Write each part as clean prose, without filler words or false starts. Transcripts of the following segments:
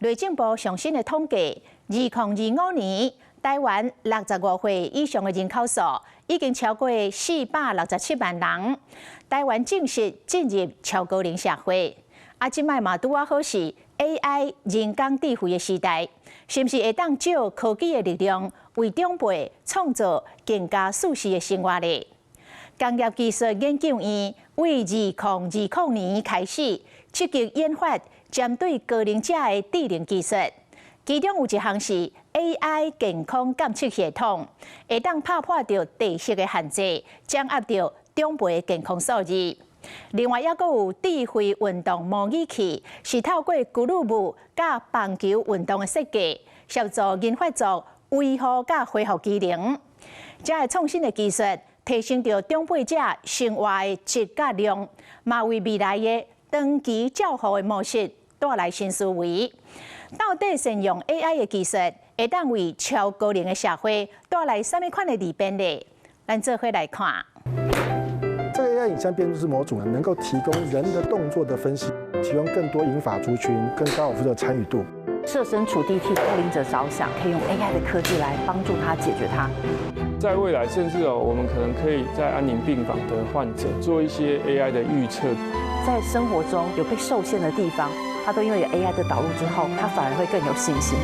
內政部上新的統計，2025年台灣65歲以上的人口數已經超過467萬人，台灣正式進入超高齡社會。即擺嘛拄啊好是 AI 人工智慧的時代，是不是會當借科技的力量，為長輩創造更加舒適的生活呢？工業技術研究院為2020年開始積極研發針對高齡者的智能技術，其中有一項是 AI 健康監測系統，會當打破掉地域的限制，掌握到長輩的健康數字。另外，還有智慧運動模擬器，是透過俱樂部甲棒球運動的設計，協助研發出維護甲恢復機能。這個創新的技術提升到長輩者生活的質甲量，嘛為未來的長期照護的模式帶來新思維。到底善用 AI 的技術，會當為超高齡的社會帶來什麼款的利便呢？咱做伙來看。這個 AI 影像辨識模組呢，能夠提供人的動作的分析，提供更多銀髮族群更高爾夫的參與度。設身處地替高齡者着想，可以用 AI 的科技來幫助他解決它。在未來，甚至我們可能可以在安寧病房的患者做一些 AI 的預測。在生活中有被受限的地方，他都因為有 AI 的導入之後，他反而會更有信心。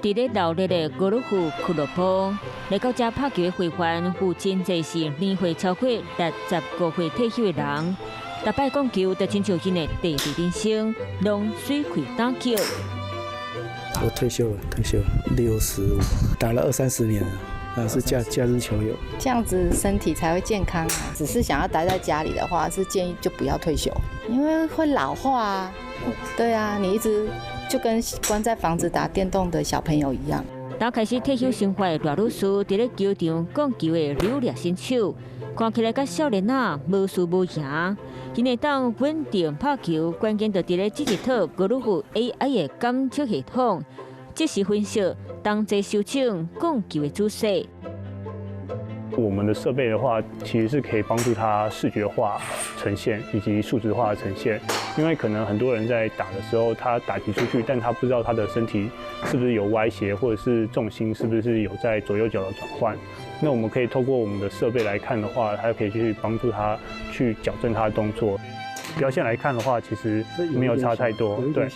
伫咧鬧熱的高爾夫俱樂部，來到這拍球的會員有真濟是年歲超過65歲退休的人，逐擺講球就親像因的第二人生，攏水開打球。我退休了，65，打了20-30年了，是假日球友。這樣子身體才會健康啊！只是想要待在家裡的話，是建議就不要退休，因為會老化啊。對啊，你一直就跟關在房子打電動的小朋友一樣。剛開始退休生活的賴女士，在咧球場講球的流利身手，看起來甲少年仔無輸無贏。因會當穩定拍球，關鍵就在咧這一套高爾夫 AI 的監測系統，即時分析當在收場講球的姿勢。我們的設備的話，其實是可以幫助他視覺化呈現以及數值化的呈現。因為可能很多人在打的時候，他打擊出去，但他不知道他的身體是不是有歪斜，或者是重心是不是有在左右腳的轉換。那我們可以透過我們的設備來看的話，它可以去幫助他去矯正他的動作。表現來看的話，其實沒有差太多，對，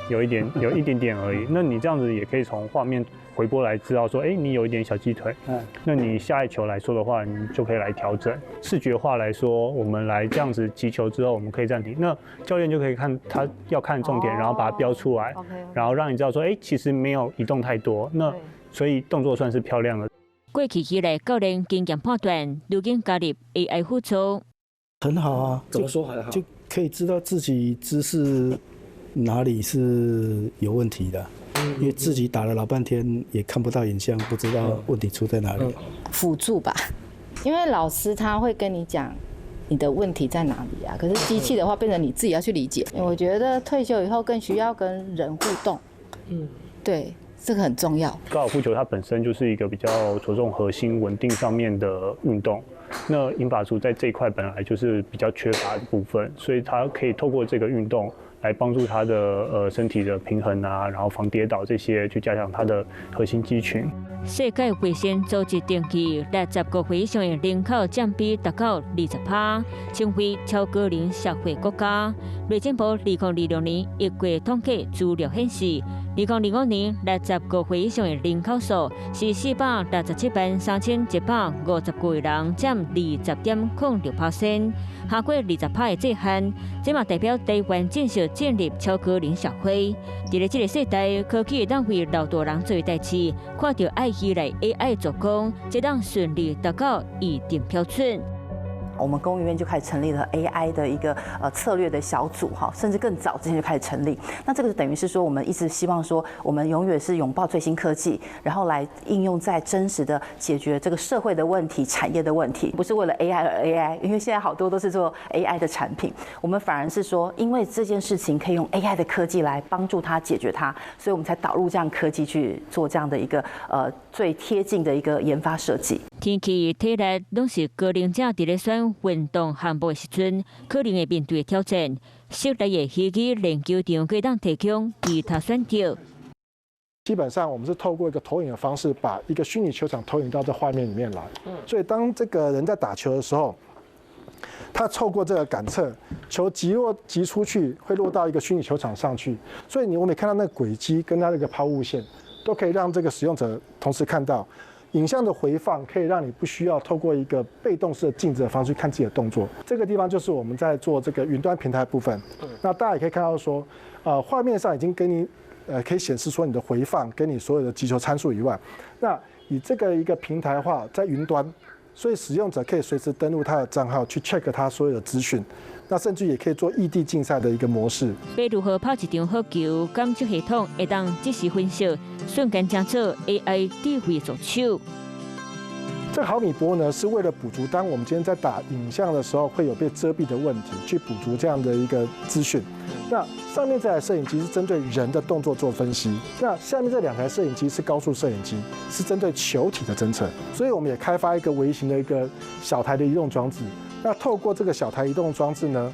有一點點而已。那你這樣子也可以從畫面回播來知道說，你有一點小雞腿，那你下一球來說的話，你就可以來調整。視覺化來說，我們來這樣子擊球之後，我們可以暫停，那教練就可以看他要看重點，然後把它標出來，然後讓你知道說，其實沒有移動太多，那所以動作算是漂亮的。過去以來教練經驗判斷，如今加入 AI 輔助，很好啊，怎麼說還好？就可以知道自己姿勢哪裡是有問題的，因為自己打了老半天也看不到影像，不知道問題出在哪裡。輔助吧，因為老師他會跟你講你的問題在哪裡啊，可是機器的話變成你自己要去理解。我覺得退休以後更需要跟人互動，對，這個很重要。高爾夫球它本身就是一個比較着重核心穩定上面的運動。那銀髮族在這一塊本來就是比較缺乏的部分，所以他可以透過這個運動來幫助他的身體的平衡啊，然後防跌倒這些，去加強他的核心肌群。世界衛生組織定期65歲以上的人口佔比達到20%，成為超高齡社會國家。內政部2026年1月統計資料顯示，2025年65歲以上的人口數是4673159個人，佔20.06%，下過20%的界限。這嘛代表台灣正式進入超高齡社會。在這個世代，科技會當為老大人做代誌，看到愛依賴 AI 做工，才當順利達到一定標準。我們工研院就開始成立了 AI 的一個策略的小組哈，甚至更早之前就開始成立。那這個等於是說，我們一直希望說，我們永遠是擁抱最新科技，然後來應用在真實的解決這個社會的問題、產業的問題，不是為了 AI 而 AI。因為現在好多都是做 AI 的產品，我們反而是說，因為這件事情可以用 AI 的科技來幫助它解決它，所以我們才導入這樣科技去做這樣的一個最貼近的一個研發設計。天氣、體力攏是高齡者佇咧選運動項目的時陣，可能會面對挑戰。室內的虛擬練球場可以當提供其他選擇。基本上，我們是透過一個投影的方式，把一個虛擬球場投影到這畫面裡面來。所以，當這個人在打球的時候，他透過這個感測，球擊出去會落到一個虛擬球場上去。所以我們也看到那個軌跡跟它那個拋物線，都可以讓這個使用者同時看到。影像的回放可以讓你不需要透過一個被動式的鏡子的方式去看自己的動作。這個地方就是我們在做這個雲端平台的部分。那大家也可以看到說，畫面上已經跟你可以顯示說你的回放跟你所有的擊球參數以外，那以這個一個平台化在雲端，所以使用者可以隨時登錄他的賬號去 check 他所有的資訊。那甚至也可以做異地競賽的一個模式。要如何拋一場好球，感測系統會當即時分析，瞬間偵測 AI 智慧助手。這個毫米波呢，是為了補足當我們今天在打影像的時候會有被遮蔽的問題，去補足這樣的一個資訊。那上面這台攝影機是針對人的動作做分析，那下面這2台攝影機是高速攝影機，是針對球體的偵測。所以我們也開發一個微型的一個小台的移動裝置。那透過這個小台移動裝置呢，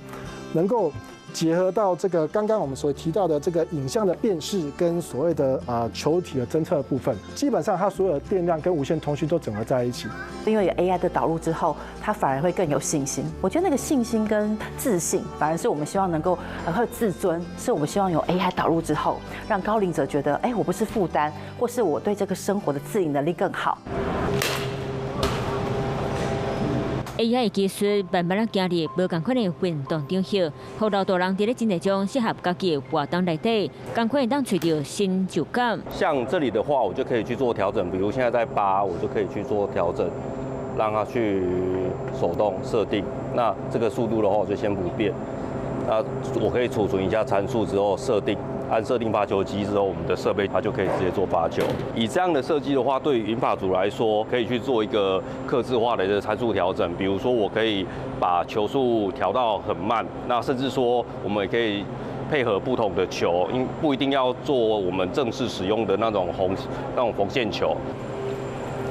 能夠結合到這個剛剛我們所提到的這個影像的辨識跟所謂的球體的偵測的部分，基本上它所有的電量跟無線通訊都整合在一起。因為有 AI 的導入之後，它反而會更有信心。我覺得那個信心跟自信，反而是我們希望能夠和自尊，是我們希望有 AI 導入之後，讓高齡者覺得，我不是負擔，或是我對這個生活的自理能力更好。AI 的技術慢慢啊行入無同款的運動場合，讓老大人佇咧真濟種適合家己的活動內底，趕快會當找到成就感。像這裡的話，我就可以去做調整，比如現在在8，我就可以去做調整，讓它去手動設定。那這個速度的話，我就先不變。那我可以儲存一下參數之後設定。按設定發球機之後，我們的設備它就可以直接做發球。以這樣的設計的話，對於銀髮族來說，可以去做一個客製化的這個參數調整。比如說，我可以把球速調到很慢，那甚至說我們也可以配合不同的球，不一定要做我們正式使用的那種缝線球。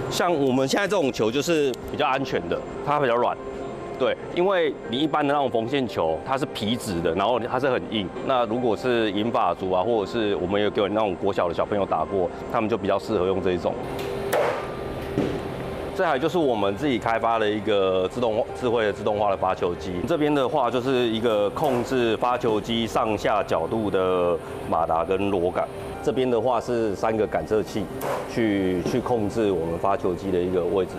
像我們現在這種球就是比較安全的，它比較軟。对，因為你一般的那種縫線球，它是皮質的，然後它是很硬。那如果是銀髮族啊，或者是我們有給那種國小的小朋友打過，他們就比較適合用這一種。這還就是我們自己開發的一個智慧的自動化的发球機。這邊的話就是一個控制发球機上下角度的馬達跟螺桿。這邊的話是3個感測器去控制我們发球機的一個位置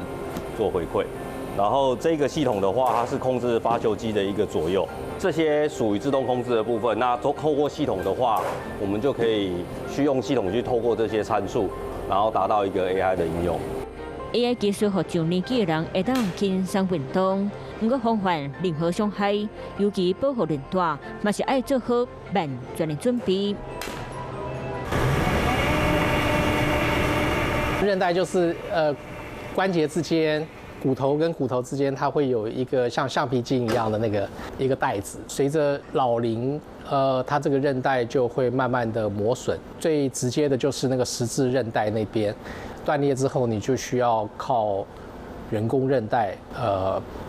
做回饋。然後這個系統的話，它是控制发球機的一個左右，這些屬於自動控制的部分。那透過系統的話，我們就可以去用系統去透過這些參數，然後達到一個 AI 的應用。AI 技術讓上年紀的人會當輕鬆運動，不過防範任何傷害，尤其保護韌帶，嘛是愛做好萬全的準備。韌帶就是關節之間。骨頭跟骨頭之間，它會有一個像橡皮筋一樣的那個一個帶子。隨着老齡，它這個韌帶就會慢慢的磨損。最直接的就是那個十字韌帶那邊斷裂之後，你就需要靠人工韌帶，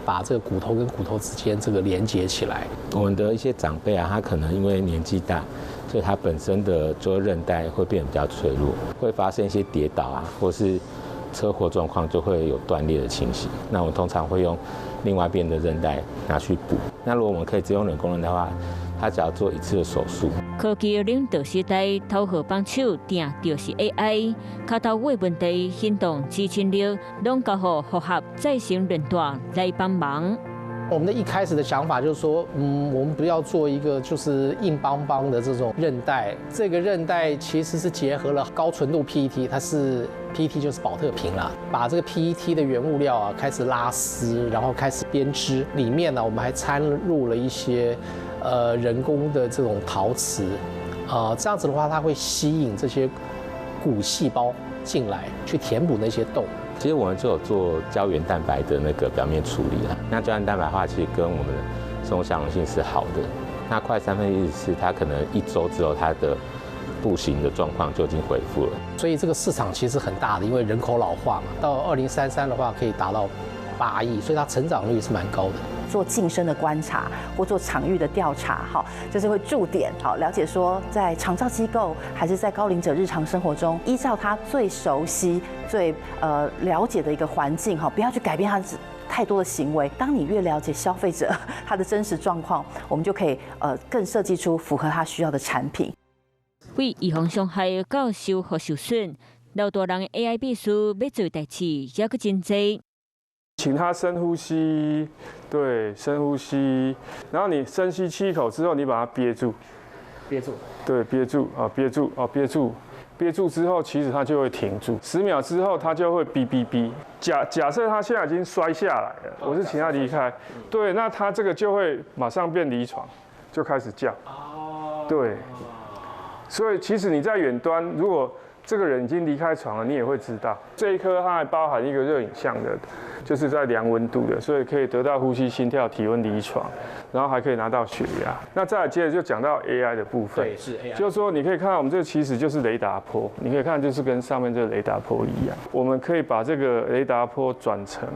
把這個骨頭跟骨頭之間這個連接起來。我們的一些長輩啊，他可能因為年紀大，所以他本身的就韌帶會變得比較脆弱，會發生一些跌倒啊，或是車禍狀況就會有斷裂的情形。那我們通常會用另外一邊的韌帶拿去補。那如果我們可以只用人工韌帶的話，它只要做一次的手術。科技領導時代，頭號幫手定就是 AI， 卡頭位問題、行動執行力，攏交予複合再生韌帶來幫忙。我們的一開始的想法就是說，我們不要做一個就是硬邦邦的這種韌帶。這個韌帶其實是結合了高純度 PET， 它是 PET 就是寶特瓶啦，把這個 PET 的原物料啊開始拉絲，然後開始編織。裡面呢，我們還摻入了一些人工的這種陶瓷，這樣子的話，它會吸引這些骨細胞進來，去填補那些洞。其實我們就有做膠原蛋白的那個表面處理啦。那膠原蛋白的話，其實跟我們的生物相容性是好的。那快1/3是它可能1周之後它的步行的狀況就已經恢復了。所以這個市場其實很大的，因為人口老化嘛，到2033的話可以達到8億，所以它成長率是蠻高的。做近身的觀察或做場域的調查，好，就是會駐點，好，了解說在長照機構還是在高齡者日常生活中，依照他最熟悉、最了解的一個環境，好，不要去改變他太多的行為。當你越了解消費者他的真實狀況，我們就可以更設計出符合他需要的產品。為預防傷害到受和受損，老大人的 AI 秘書要做代志也閣真多。請他深呼吸，對，深呼吸，然後你深吸7口之後，你把它憋住，憋住，对，憋住啊，憋住啊，憋住，憋住之後，其實它就會停住，10秒之後它就會嗶嗶嗶。假設他現在已經摔下來了，我是請他離開，對，那他這個就會馬上變離床，就開始叫，對，所以其實你在遠端，如果這個人已經離開床了，你也會知道。這一顆它還包含一個熱影像的，就是在量溫度的，所以可以得到呼吸、心跳、體溫、離床，然後還可以拿到血壓。那再來接着就講到 AI 的部分，對，是 AI，就是說你可以看到我們這個其實就是雷達波，你可以看就是跟上面這個雷達波一樣，我們可以把這個雷達波轉成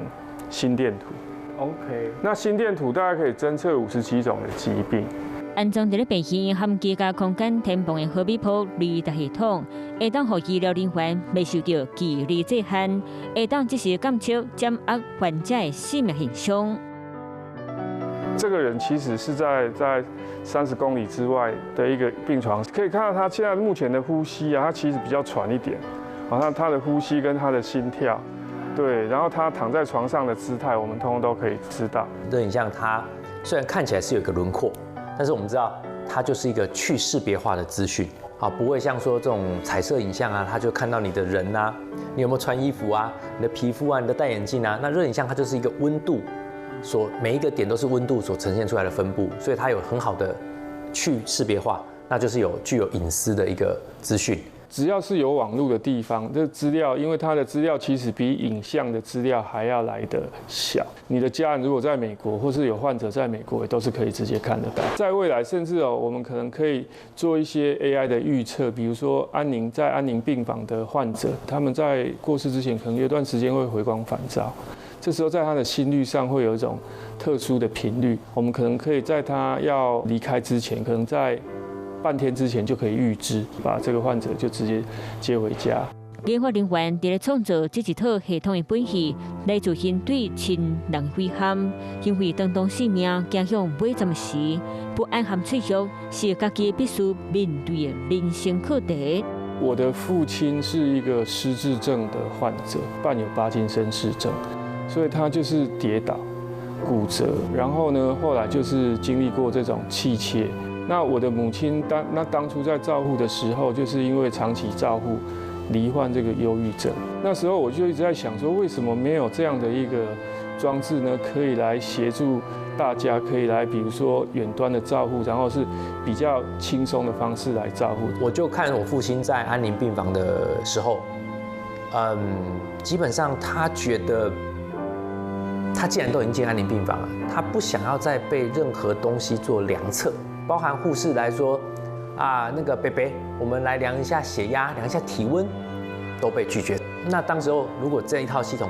心電圖。OK， 那心電圖大概可以偵測50幾種的疾病。安裝在咧病院和居家空間天棚的荷比波雷達系統，會當讓醫療人員未受到距離制限，會當及時減少減壓患者的生命影響。這個人其實是在30公里之外的一個病床，可以看到他現在目前的呼吸啊，他其實比較喘一點，好像他的呼吸跟他的心跳，對，然後他躺在床上的姿態，我們通通都可以知道。熱影像它雖然看起來是有一個輪廓，但是我們知道它就是一個去識別化的資訊，啊，不會像說這種彩色影像啊，它就看到你的人啊，你有沒有穿衣服啊，你的皮膚啊，你的戴眼鏡啊。那熱影像它就是一個溫度，每一個點都是溫度所呈現出來的分布，所以它有很好的去識別化，那就是具有隱私的一個資訊。只要是有網絡的地方，這資料，因為它的資料其實比影像的資料還要來得小。你的家人如果在美國，或是有患者在美國，也都是可以直接看得到。在未來，甚至我們可能可以做一些 AI 的預測，比如說安寧病房的患者，他們在過世之前，可能有一段時間會回光返照，這時候在他的心率上會有一種特殊的頻率，我們可能可以在他要離開之前，可能在半天之前就可以預知，把這個患者就直接接回家。研發人員在創造這一套系統的本事，來自應對親人遺憾，因為當生命走向尾站時，不安和脆弱是家己必須面對的人生課題。我的父親是一個失智症的患者，伴有帕金森氏症，所以他就是跌倒、骨折，然後呢，後來就是經歷過這種氣切。那我的母親當初在照護的時候，就是因為長期照護，罹患這個憂鬱症。那時候我就一直在想說，為什麼沒有這樣的一個裝置呢？可以來協助大家，可以來比如說遠端的照護，然後是比較輕鬆的方式來照護。我就看我父親在安寧病房的時候，基本上他覺得，他既然都已經進安寧病房了，他不想要再被任何東西做量測。包含護士來說，啊，那個伯伯，我們來量一下血壓，量一下體溫，都被拒絕。那當時候如果這一套系統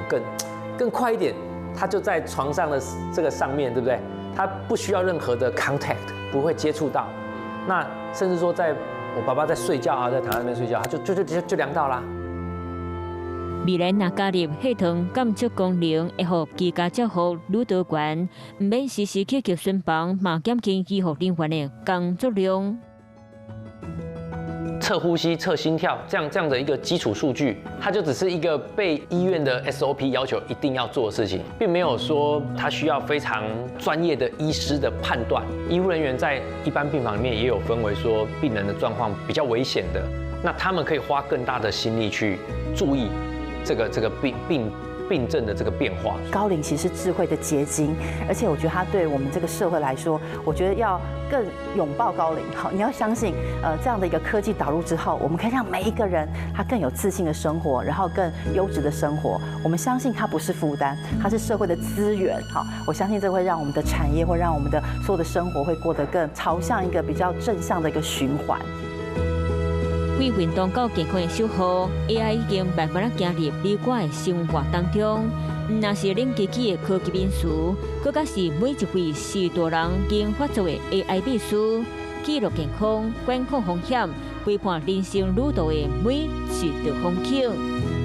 更快一點，他就在床上的這個上面，對不對？他不需要任何的 contact， 不會接觸到。那甚至說，在我爸爸在睡覺啊，在躺在那邊睡覺，他就量到啦。未來若加入系統監測功能，會讓居家照護愈多元，唔免時時去叫巡房，嘛減輕醫護人員的工作量。測呼吸、測心跳，這樣的一個基礎數據，它就只是一個被醫院的 SOP 要求一定要做的事情，並沒有說它需要非常專業的醫師的判斷。醫護人員在一般病房裡面也有分為說病人的狀況比較危險的，那他們可以花更大的心力去注意這個病症的這個變化。高齡其實是智慧的結晶，而且我覺得它對我們這個社會來說，我覺得要更擁抱高齡。好，你要相信，這樣的一個科技導入之後，我們可以讓每一個人他更有自信的生活，然後更優質的生活。我們相信它不是負擔，它是社會的資源。好，我相信這會讓我們的產業，會讓我們的所有的生活會過得更朝向一個比較正向的一個循環。為運動到健康的守護 ，AI 已經慢慢走入你我的生活當中。若是恁自己的科技民俗，佮甲是每一位時代人研發出的 AI 秘書，記錄健康、管控風險、陪伴人生旅途的每一道風景。